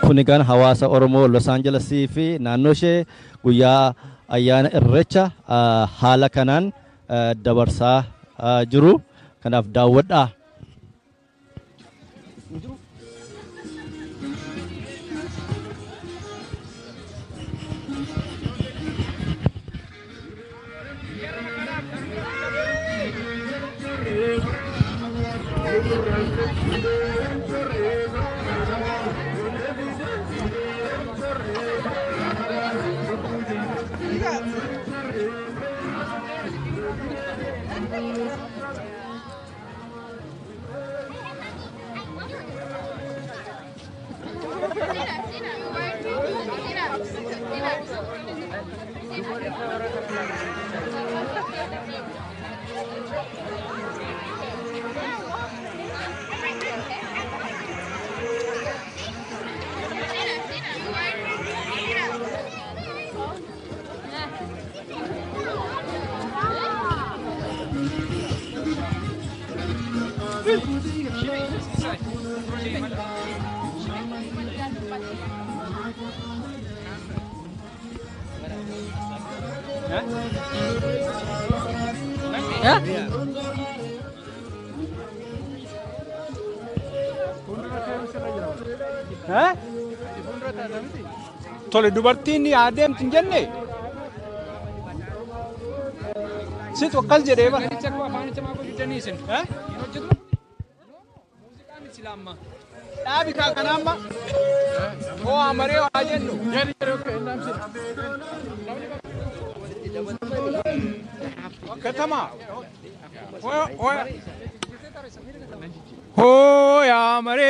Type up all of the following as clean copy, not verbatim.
Kunigaan hawaasa Oromoo Los Angelesii fi naannoo ishee guyyaa ayyaana Irreecha haala kanaan dabarsaa jiru. Kanaaf daawwadhaa. Tole dubartiin adeemti hin jenne sit akkas jedhee bara dhaabi kanaamma oo amaree waa jennu ከተማ ሆያ መሬ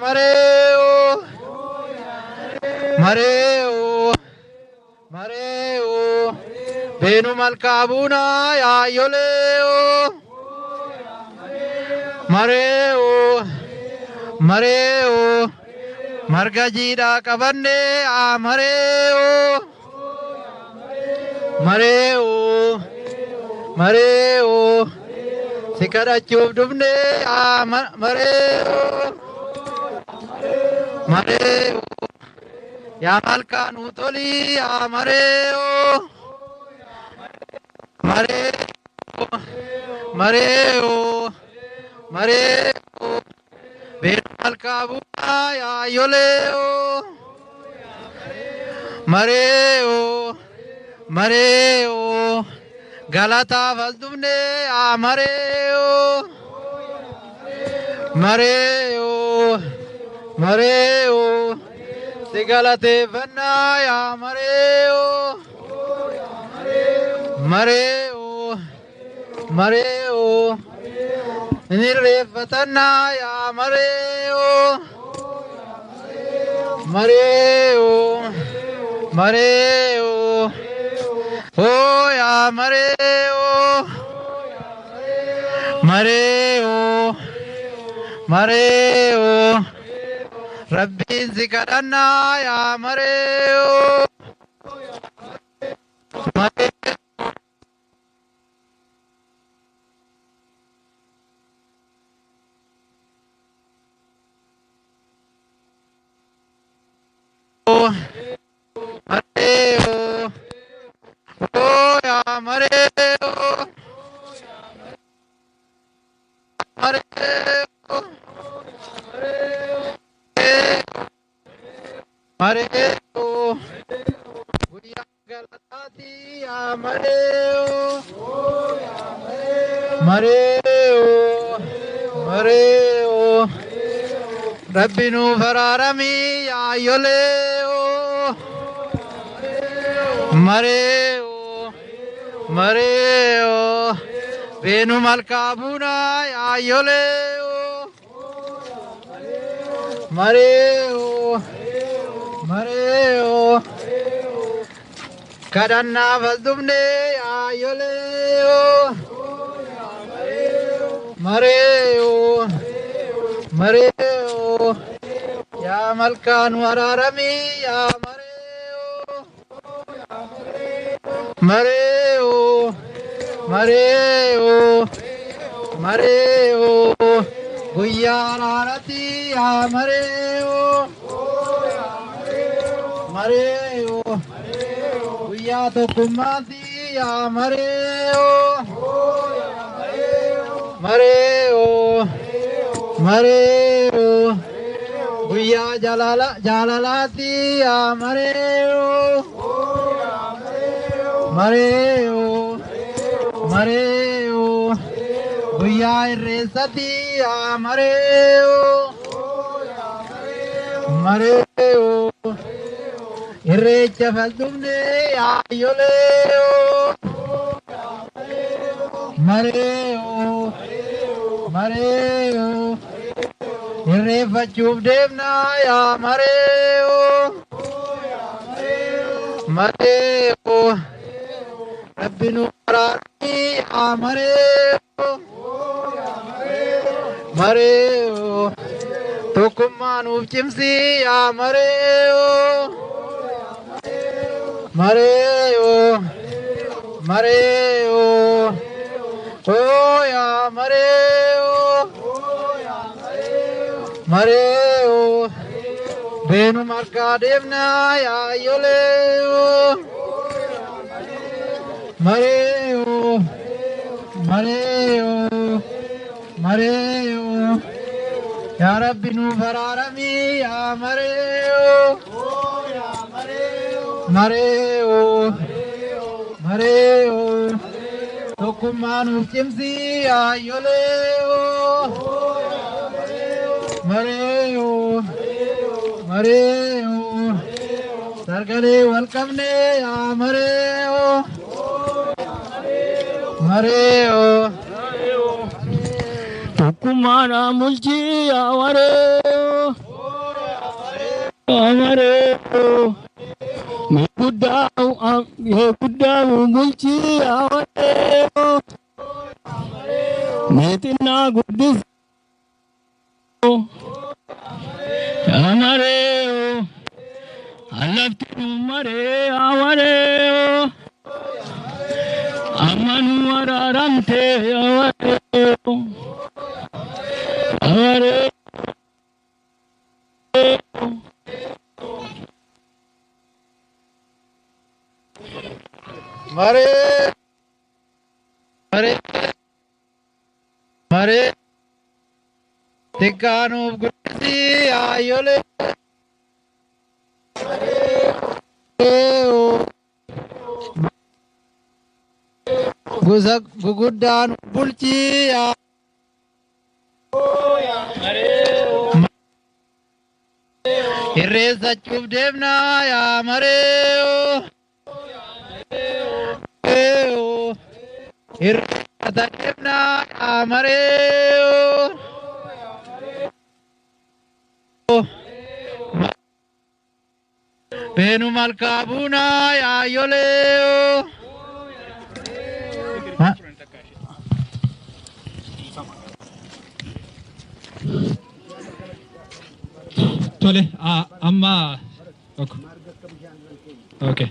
mareo, mareo, mareo, benu malkabuna ya yoleo, mareo, mareo, marga jida kabanne a mareo, mareo, mareo, sikara chub dubne a mareo, mareo, ya malka nutoli a mareo, mareo, mareo, mareo, ben malka buna ya yoleo, mareo, mareo, galata valdumne a mareo, mareo, mareo, sigalate vanna ya mareo, mareo, mareo, nirrefatana ya mareo, mareo, mareo, oh ya mareo, mareo, mareo, Rabbin zikadana ya mareo, mareo. Mareo, oh ya mareo, mareo, mareo, Guya galatati ya mareo, mareo, mareo, Rabbinu fararami ya yoleo, mareo, mareo, benu malkabuna ya yoleo, mareo, mareo, kadanna valdumne ya yoleo, mareo, mareo, ya malkan wararami ya mareo, mareo, mareo, mareo, guyararati ya mareo, mareo, guyya tokkummati ya mareo, mareo, mareo, guyya jalalati ya mareo, mareo, mareo, guyya irreessati ya mareo, mareo, irreecha faldumne ya yoleo, mareo, mareo, irreeffachuuf deemna ya mareo, mareo, Rabbinu araarami ya mareo, mareo, tokkummaa nuuf cimsi ya mareo, mareo, mareo, oh ya mareo, mareo, benu marka deemna ya yoleo, mareo, mareo, mareo, ya Rabbi nu fararami ya mareo, mareo, mareo, tokkummaa nuuf cimsi ya yoleo, mareo, mareo, sargalee wal qabne ya mareo, mareo, tokkummaadhaan bulchi yaa mareo, amareo Mekudau bulchi amareo Metina guddis amareo Alaftu mare amareo Amanu araramte amareo amareo Mare Mare Mare Tikanu Gudisi Ayole Gusak Gugudan Bulchi Irresa Chubdevna ya Mareo Irresa Chubdevna ya Mareo Benu Malkabuna ya Yoleo Tole, amma okay.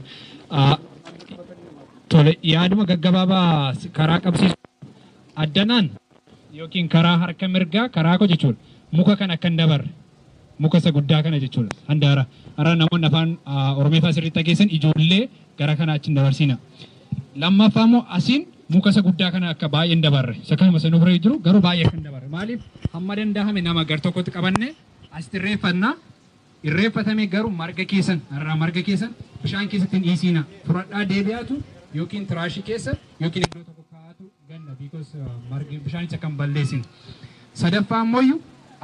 Tole, yaaduma gaggabaabaa karaa qabsiisu addanaan yookiin karaa harka mirgaa karaa koo jechuudha. Muka kan akka hin dabarre muka isa guddaa kana jechuudha. Handaara har'a namoonni afaan Oromeeffaa sirriitti dhageessan ijoollee gara kanaa achi hin dabarsina. Lammaffaa immoo asiin muka isa guddaa kana akka baay'ee hin dabarre. Isa kanuma sanuu bira jiru garuu baay'ee akka hin dabarre. Maaliif hamma danda'ame nama gar tokkotti qabannee asitti irreeffatame garuu marga keessan irraa marga keessan bishaan keessatti hin dhiisina fudhadhaa deebi'aatu yookiin tiraashii keessa yookiin iddoo tokko kaa'atu ganna because margi bishaanicha kan balleessin. Sadaffaa ammoo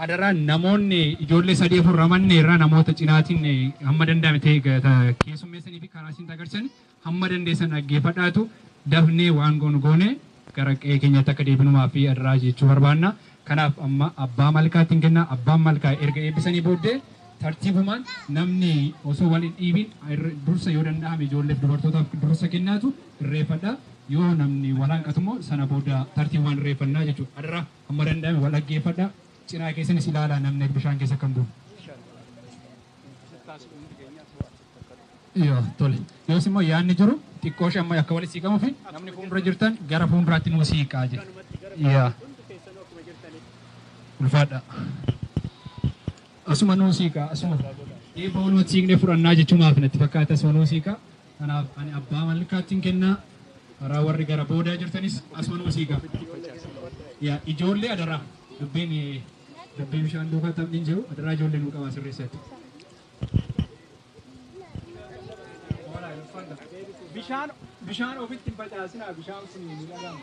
adaraan namoonni ijoollee sadii afur ramanne irraa namoota cinaatiin hamma danda'ame ta'e keessummeessanii fi karaa isin agarsiisan hamma dandeessan dhaggeeffadhaatu dafnee waan goone gara qe'ee keenyatti akka deebinumaa fi adaraa jechuu barbaanna. Kanaaf amma abbaa malkaatti kenna abbaan malkaa erga eebbisanii booddee tartiibumaan namni osoo wal hin dhiibin dursa yoo danda'ame ijoolleef dubartootaaf dursa kennaatu irreeffadha yoo namni wal hanqatu immoo sana booda tartiibumaan irreeffannaa jechuudha. Adaraa hamma danda'ame wal dhaggeeffadha cinaa keessanis ilaalaa namni bishaan keessa kan bu'u. Yoo tole yoos immoo yaadni jiru xiqqoo ishee amma akka walitti siqamuu fi namni fuuldura jirtan gara fuulduraatti nuu siiqaa jira. Yaa ulfaadha. Asuma nuu siiqaa asuma eebba walumatti siiqnee fudhannaa jechuumaaf natti fakkaata asuma nuu siiqaa. Kanaaf ani abbaa malkaattiin kennaa karaa warri gara boodaa jirtanis asuma nuu siiqaa. Yaa ijoollee adaraa dubbiin bishaan duukaa taphni jiru adaraa ijoollee nuu qabaa sirreessatti. Bishaan ofitti hin facaasinaa bishaan sun ni dhagahamu.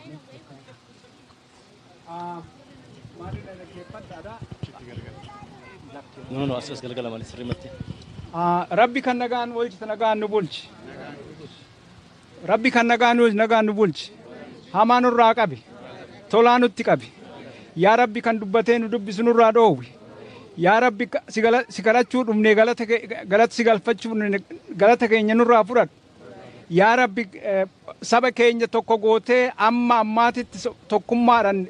Maalirra dhaggeeffadhaadha. No, asas galgala malee sirriitti. Rabbi kan nagaan oolchite nagaan nu bulchi. Rabbi kan nagaan nu bulchi. Hamaa nurraa qabi. Tolaa nutti qabi. Yaa Rabbi kan dubbatee nu dubbisu nurraa dhoowwi. Yaa Rabbi si kadhachuu dhumnee galata si galfachuu galata keenya nurraa fudhadhu. Yaa Rabbi saba keenya tokko gootee amma ammaatitti tokkummaadhaan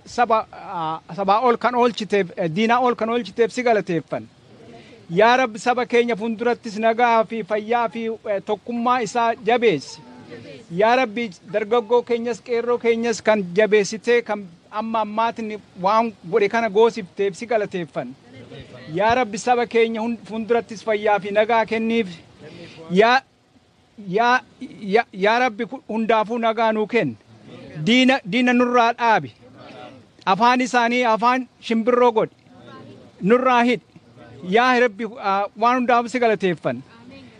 sabaa ol kan oolchiteef diinaa ol kan oolchiteef si galateeffan. Yaa Rabbi saba keenya fuuldurattis nagaa fi fayyaa fi tokkummaa isaa jabeessi. Yaa Rabbi dargaggoo keenyas qeerroo keenyas kan jabeessitee kan amma ammaatiin waan godhe kana goosifteef si galateeffan. Yaa Rabbi saba keenya fuuldurattis fayyaa fi nagaa kenniif. Yaa Rabbi hundaafuu nagaa nuu kenni. Diina nurraa dhaabi. Afaan isaanii afaan shimbirroo godhi. Nurraa hidhi. Yaa Rabbi waan hundaafuu si galateeffan.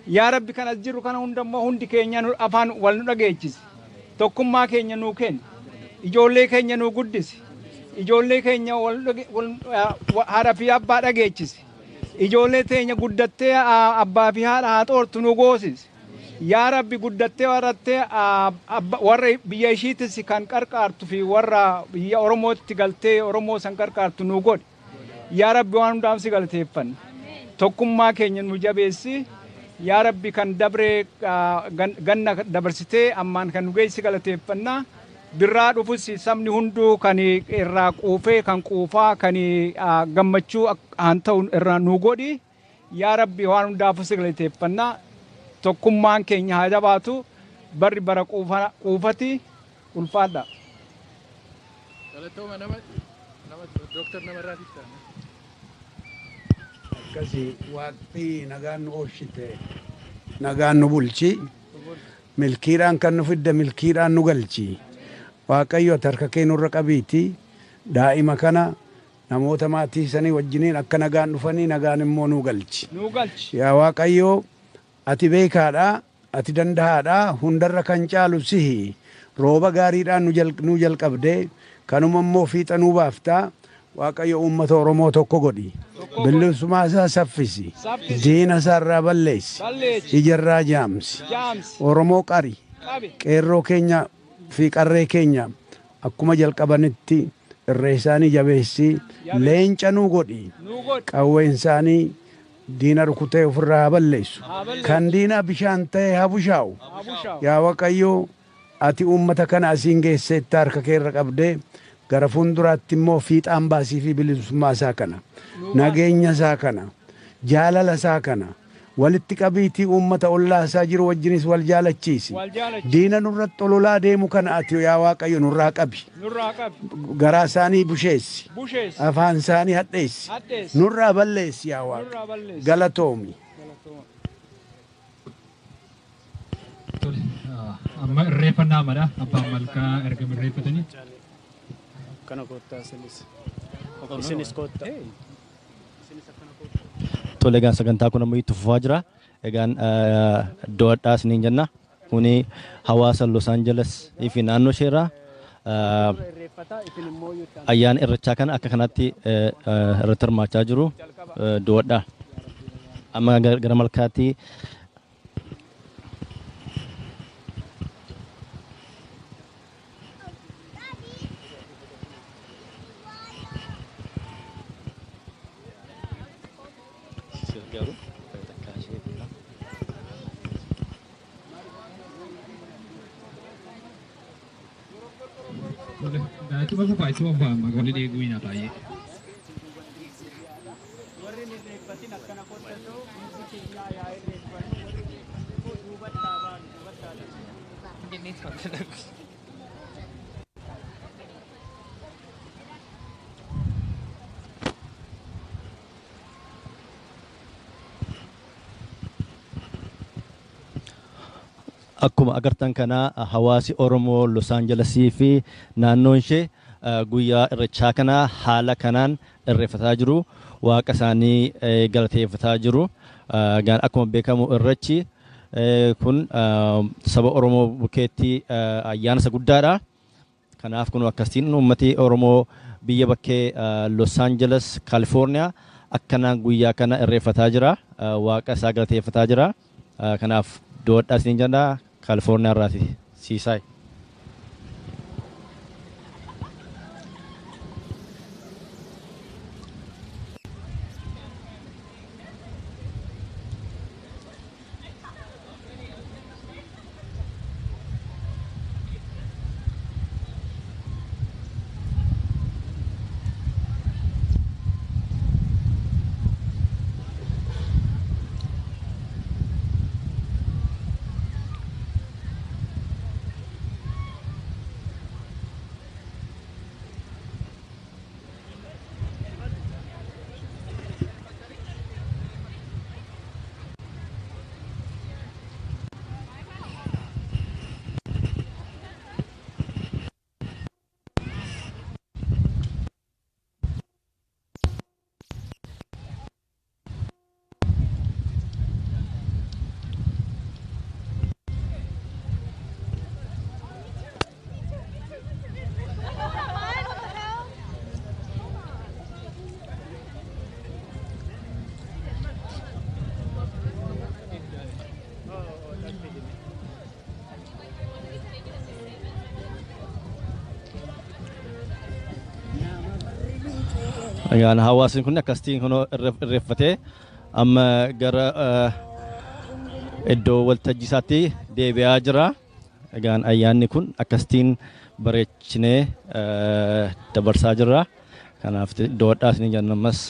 Yaa Rabbi kan as jiru kana hundammoo hundi keenya afaan wal nu dhageechisi. Tokkummaa keenya nuu kenni. Ijoollee keenya nuu guddisi. Ijoollee keenya haadha fi abbaa dhageechisi. Ijoollee teenya guddattee abbaa fi haadha haa xoortu nu goosisi. Yaa Rabbi guddattee warattee warra biyya ishiitis kan qarqaartu fi warra biyya Oromootti galtee Oromoo san qarqaartu nu godhi. Yaa Rabbi waan hundaaf si galateeffanna. tokkummaa keenya nu jabeessi. Yaa Rabbi kan dabre ganna dabarsitee ammaan kan nu geessi galateeffannaa. Birraa dhufus sabni hunduu kan irraa quufee kan quufaa kan gammachuu haan ta'u irraa nu godhi. Yaa Rabbi waan hundaafuu si galateeffannaa. Tokkummaan keenya haa jabaatu. Barri bara quufati ulfaadha. Doktor Namarraatiif ta'a. Akkasii waaqtii nagaan nu oolchite nagaan nu bulchi milkiidhaan kan nu fidda milkiidhaan nu galchi waaqayyo harka kee nurra qabiiti daa'ima kana namoota maatii sanii wajjiniin akka nagaan dhufanii nagaan immoo nu galchi yaa waaqayyo ati beekaadha ati danda'aadha hundarra kan caalu sihi rooba gaariidhaan nu jalqabde kanuma immoo fiixa nu baaftaa waaqayyo uummata Oromoo tokko godhi bilisummaa isaa saffisi diina isaarraa balleessi ijarraa jaamsi Oromoo qari qeerroo keenya fi qarree keenya akkuma jalqabanitti irree isaanii jabeessi leenca nu godhi qawween isaanii diina rukutee ofirraa balleessu kan diina bishaan ta'e habushaa'u yaa waaqayyo ati uummata kana asiin geesseetti harka keerra qabdee gara fuulduraatti immoo fiixaan baasii fi bilisummaa isaa kana nageenya isaa kana jaalala isaa kana walitti qabiitii uummata ollaa isaa jiru wajjinis wal jaalachiisi diina nurratti ololaa deemu kana ati yaa waaqayyo nurraa qabi garaa isaanii busheessi afaan isaanii hadheessi nurraa balleessi yaa waaqa galatoomi. Amma irreeffannaa mala abbaan malkaa erga irreeffatanii. Kana kottaa isinis kottaa. Tole egaan sagantaa kun ammoo itti fufaa jira. Egaan doodhaas ni jenna. Kuni hawaasa Los Angeles fi naannoo isheerraa ayyaana irreechaa kana akka kanatti irratti hirmaachaa jiru doodhaa. Amma gara malkaatti Cuma aku pak cuma apa magoli dia guin apa ye? Akkuma agartan kana hawaasi Oromoo Los Angeles fi naannoon ishee guyyaa irreechaa kana haala kanaan irreeffataa jiru waaqa isaanii galateeffataa jiru. Akkuma beekamu irreechi kun saba Oromoo bukkeetti ayyaana isa guddaadha. Kanaaf kun akkasiin uummati Oromoo biyya bakkee Los Angeles California akkanaan guyyaa kana irreeffataa jira. Waaqa isaa galateeffataa jira. Kanaaf doodhaa isin jenna California irraati siisaay. Hawaasni kun akkasiin kun irreeffatee amma gara iddoo waltajjii isaatti deebi'aa jira. Egaan ayyaanni kun akkasitiin bareechinee dabarsaa jirra. Kanaaf iddoo addaas ni jenna ammas.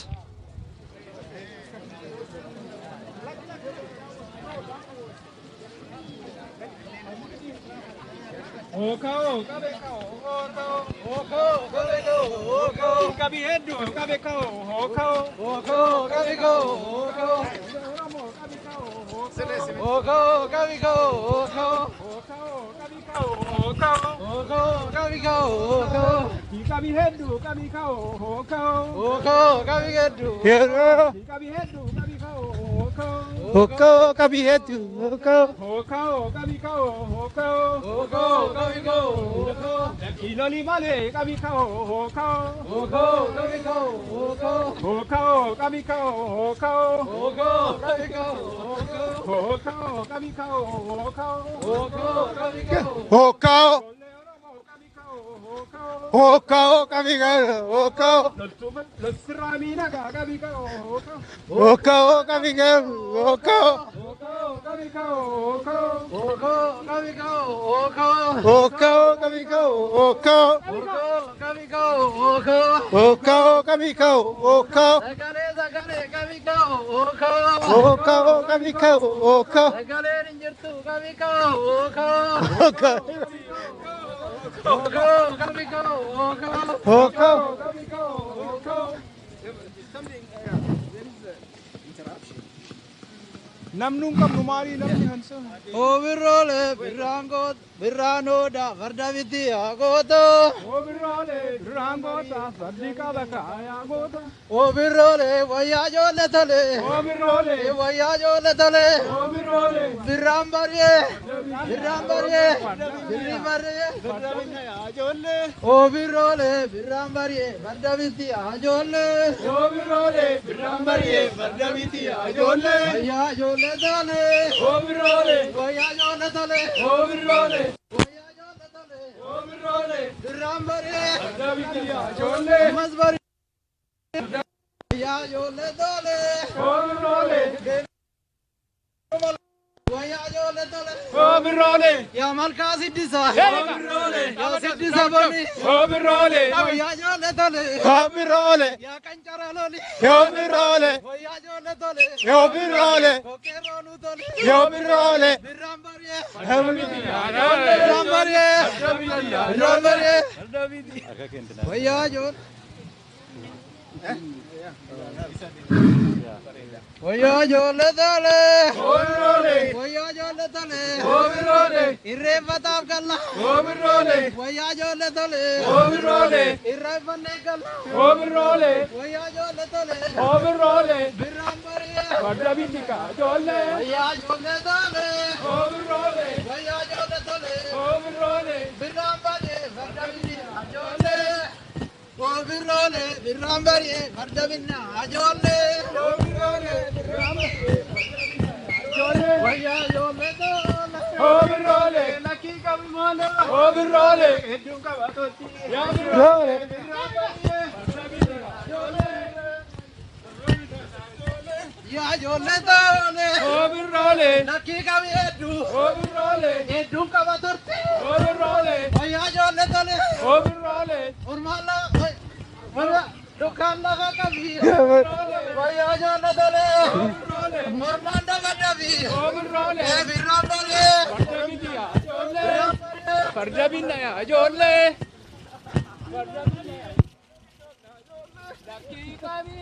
Namnun qabnu maali namni hansa Obirole birangot biranoda vardaviti agoto Obirole birangota sadika bakaya gota Obirole vayajole tale Obirole vayajole tale Obirole birambarye birrimbarye ajole Obirole birambarye vardaviti ajole Obirole birambariye vardaviti ajole vayajole tale Obirole vayajole tale Obirole vayajole tale Obirole birrambarye vardaviti ajole mazbari vayajole tale Obirole vayajole tale Obirole ya malka siddisa Obirole ya siddisa boni Obirole vayajole tale Obirole, ya kancaraloli Obirole, vayajole tale Obirole, kokeronu tale Obirole, birrambarye ajole birrambarye birrambarye vayajole vayajole tale Obirole vayajole tale Obirole irreefataaf galla Obirole vayajole tale Obirole irreeffannee galla Obirole vayajole tale Obirole birrambarye vardaviti ajole vayajole tale Obirole vayajole tale Obirole birrambarye vardaviti ajole Obirole birrambarye vardavina ajole Obirole vayajole tale Obirole lakki kabimana Obirole hedduu qabatoti Obirole ya ajole tale Obirole lakki kabi hedduu Obirole hedduu qabatorti Obirole vayajole tale Obirole urmala vaya dukan laga kabi vayajole tale mormanda gadabi Obirole birrambarye vardaviti ajole vardavina ajole Lakki kabi